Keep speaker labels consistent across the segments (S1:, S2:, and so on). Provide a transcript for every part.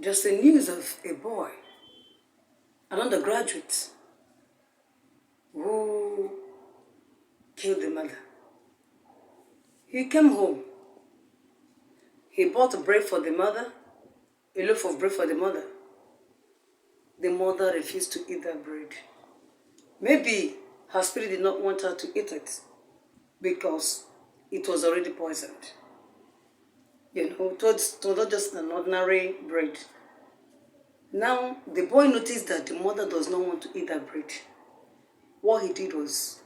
S1: Just the news of a boy, an undergraduate, who killed the mother. He came home. He bought bread for the mother, a loaf of bread for the mother. The mother refused to eat that bread. Maybe her spirit did not want her to eat it because it was already poisoned. It was not just an ordinary bread. Now, the boy noticed that the mother does not want to eat that bread. What he did was,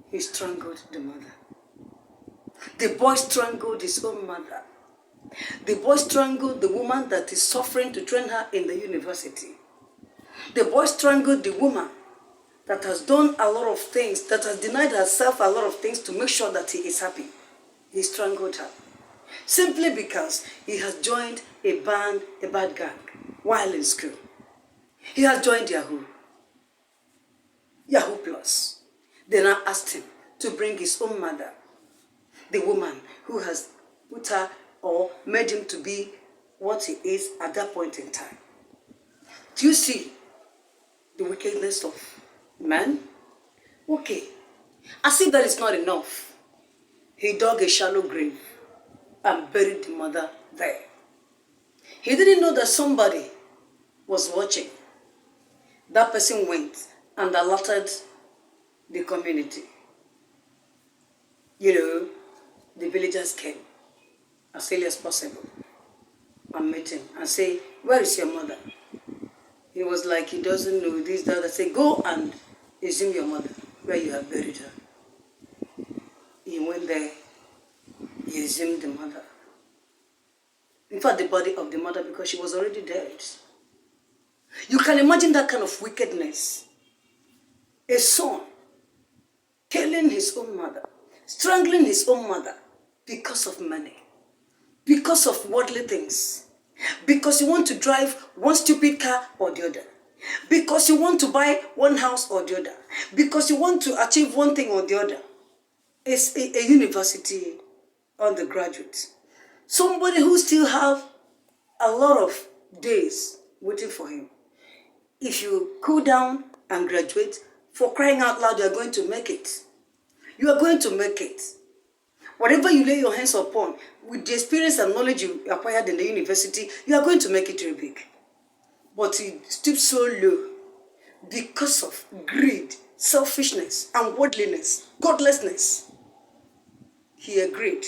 S1: he strangled the mother. The boy strangled his own mother. The boy strangled the woman that is suffering to train her in the university. The boy strangled the woman that has done a lot of things, that has denied herself a lot of things to make sure that he is happy. He strangled her. Simply because he has joined a band, a bad gang, while in school. He has joined Yahoo Plus. They now asked him to bring his own mother, the woman who has put her or made him to be what he is at that point in time. Do you see the wickedness of man? Okay. As if that is not enough, he dug a shallow grave and buried the mother there. He didn't know that somebody was watching. That person went and alerted the community. The villagers came as early as possible and met him and say, "Where is your mother?" He was like, he doesn't know this, that. I say, "Go and exhume your mother where you have buried her." He went there, he exhumed the mother. In fact, the body of the mother, because she was already dead. You can imagine that kind of wickedness. A son killing his own mother, strangling his own mother because of money, because of worldly things, because you want to drive one stupid car or the other, because you want to buy one house or the other, because you want to achieve one thing or the other. It's a university undergraduate. Somebody who still have a lot of days waiting for him. If you cool down and graduate, for crying out loud, you are going to make it. You are going to make it. Whatever you lay your hands upon, with the experience and knowledge you acquired in the university, you are going to make it real big. But he stooped so low because of greed, selfishness, and worldliness, godlessness. He agreed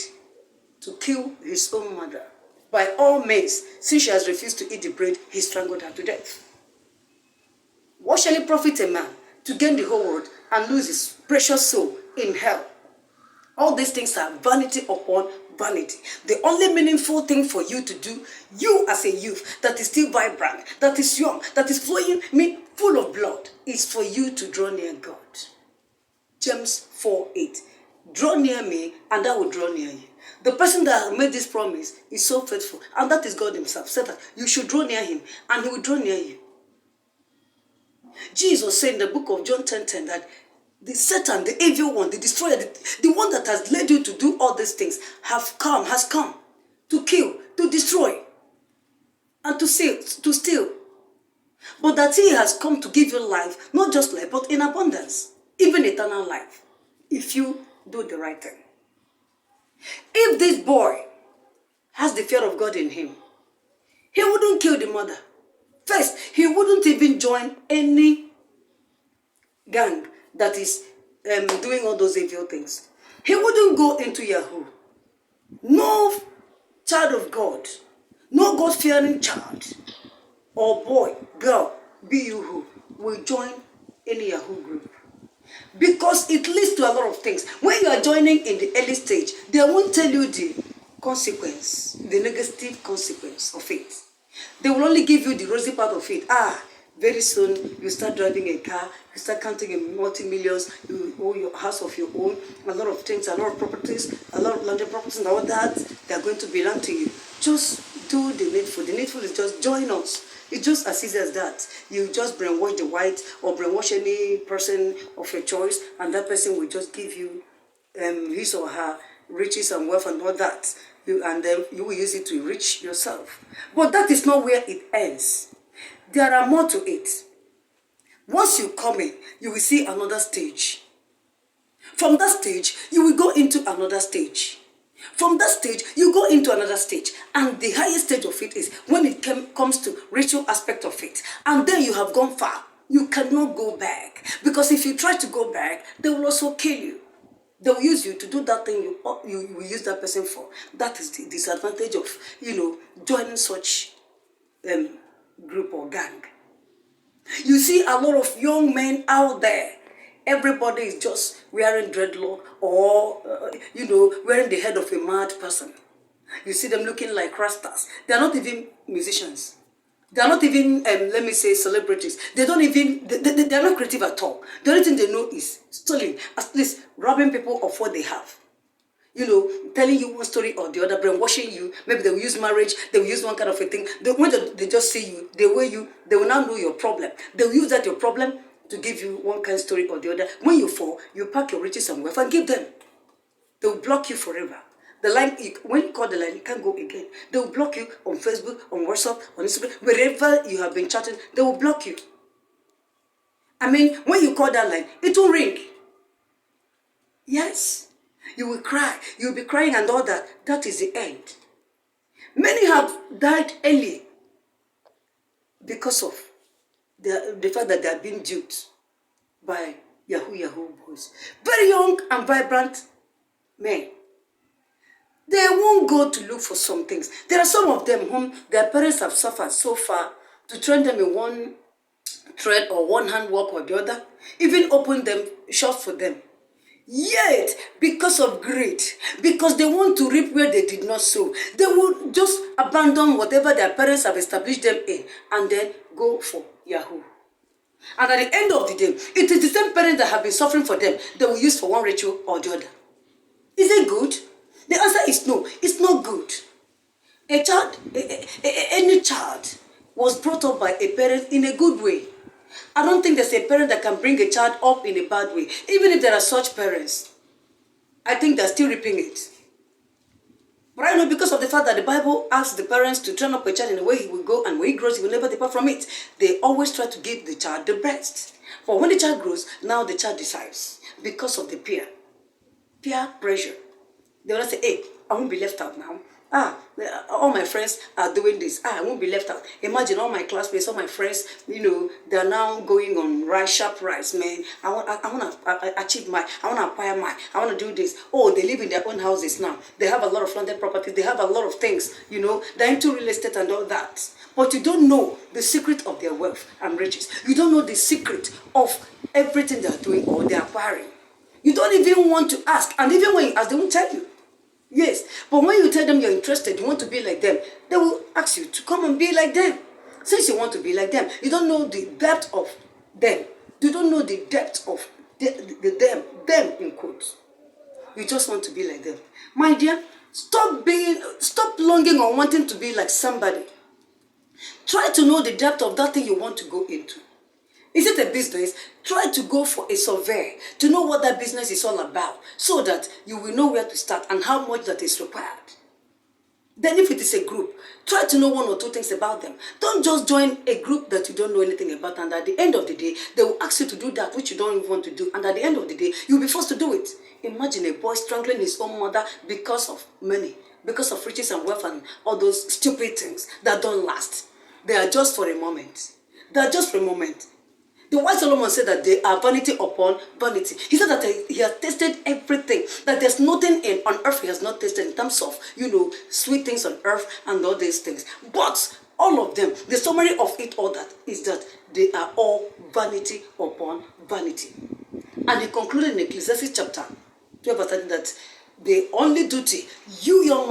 S1: to kill his own mother. By all means, since she has refused to eat the bread, he strangled her to death. What shall it profit a man to gain the whole world and lose his precious soul in hell? All these things are vanity upon vanity. The only meaningful thing for you to do, you as a youth that is still vibrant, that is young, that is flowing, full of blood, is for you to draw near God. James 4:8. Draw near me and I will draw near you. The person that made this promise is so faithful, and that is God himself. Said that you should draw near him and he will draw near you. Jesus said in the book of John 10:10 that the Satan, the evil one, the destroyer, the one that has led you to do all these things, has come to kill, to destroy, and to steal. But that he has come to give you life, not just life, but in abundance, even eternal life, if you do the right thing. If this boy has the fear of God in him, he wouldn't kill the mother. First, he wouldn't even join any gang that is doing all those evil things. He wouldn't go into Yahoo. No child of God, no God-fearing child or boy, girl, be you who, will join any Yahoo group. Because it leads to a lot of things. When you are joining in the early stage, they won't tell you the consequence, the negative consequence of it. They will only give you the rosy part of it. Very soon you start driving a car, you start counting in multi-millions, you own your house of your own, a lot of things, a lot of properties, a lot of landed properties and all that, they are going to belong to you. Just do the needful. The needful is just join us. It's just as easy as that. You just brainwash the white or brainwash any person of your choice, and that person will just give you his or her riches and wealth and all that. and then you will use it to enrich yourself. But that is not where it ends. There are more to it. Once you come in, you will see another stage. From that stage, you will go into another stage. From that stage, you go into another stage. And the highest stage of it is when it comes to ritual aspect of it. And then you have gone far. You cannot go back. Because if you try to go back, they will also kill you. They will use you to do that thing you will use that person for. That is the disadvantage of, joining such group or gang. You see a lot of young men out there. Everybody is just wearing dreadlock or, wearing the head of a mad person. You see them looking like rastas. They are not even musicians. They are not even, let me say, celebrities. They don't even, they are not creative at all. The only thing they know is stealing, at least robbing people of what they have. Telling you one story or the other, brainwashing you. Maybe they will use marriage, they will use one kind of a thing. When they just see you, they weigh you, they will now know your problem. They will use that your problem to give you one kind of story or the other. When you fall, you pack your riches and wealth and give them. They will block you forever. The line, when you call the line, you can't go again. They will block you on Facebook, on WhatsApp, on Instagram, wherever you have been chatting, they will block you. I mean, when you call that line, it will ring. Yes. You will cry. You will be crying and all that. That is the end. Many have died early because of the fact that they have been duped by Yahoo boys. Very young and vibrant men. They won't go to look for some things. There are some of them whom their parents have suffered so far to train them in one thread or one hand work or the other, even open them shop for them. Yet, because of greed, because they want to reap where they did not sow, they will just abandon whatever their parents have established them in and then go for Yahoo. And at the end of the day, it is the same parents that have been suffering for them they will use for one ritual or the other. Is it good? The answer is no. It's not good. A child, any child was brought up by a parent in a good way. I don't think there's a parent that can bring a child up in a bad way. Even if there are such parents, I think they're still reaping it. But I know because of the fact that the Bible asks the parents to train up a child in the way he will go, and when he grows, he will never depart from it. They always try to give the child the best. But when the child grows, now the child decides because of the peer pressure. They will say, hey, I won't be left out now. All my friends are doing this. I won't be left out. Imagine all my classmates, all my friends, they're now going on sharp rise, man. I want to achieve I want to acquire I want to do this. Oh, they live in their own houses now. They have a lot of landed properties. They have a lot of things, they're into real estate and all that. But you don't know the secret of their wealth and riches. You don't know the secret of everything they're doing or they're acquiring. You don't even want to ask. And even when you ask, they won't tell you. Yes, but when you tell them you're interested, you want to be like them, they will ask you to come and be like them. Since you want to be like them, you don't know the depth of them. You don't know the depth of them in quotes. You just want to be like them. My dear, stop longing or wanting to be like somebody. Try to know the depth of that thing you want to go into. Is it a business? Try to go for a survey to know what that business is all about so that you will know where to start and how much that is required. Then if it is a group, try to know one or two things about them. Don't just join a group that you don't know anything about, and at the end of the day, they will ask you to do that which you don't even want to do, and at the end of the day, you'll be forced to do it. Imagine a boy strangling his own mother because of money, because of riches and wealth and all those stupid things that don't last. They are just for a moment. They are just for a moment. The wise Solomon said that they are vanity upon vanity. He said that he has tasted everything, that there's nothing on earth he has not tasted in terms of, sweet things on earth and all these things. But all of them, the summary of it all that is that they are all vanity upon vanity. And he concluded in Ecclesiastes chapter 12 verse 13 that the only duty, you young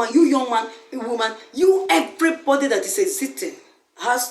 S1: man, a woman, you everybody that is existing has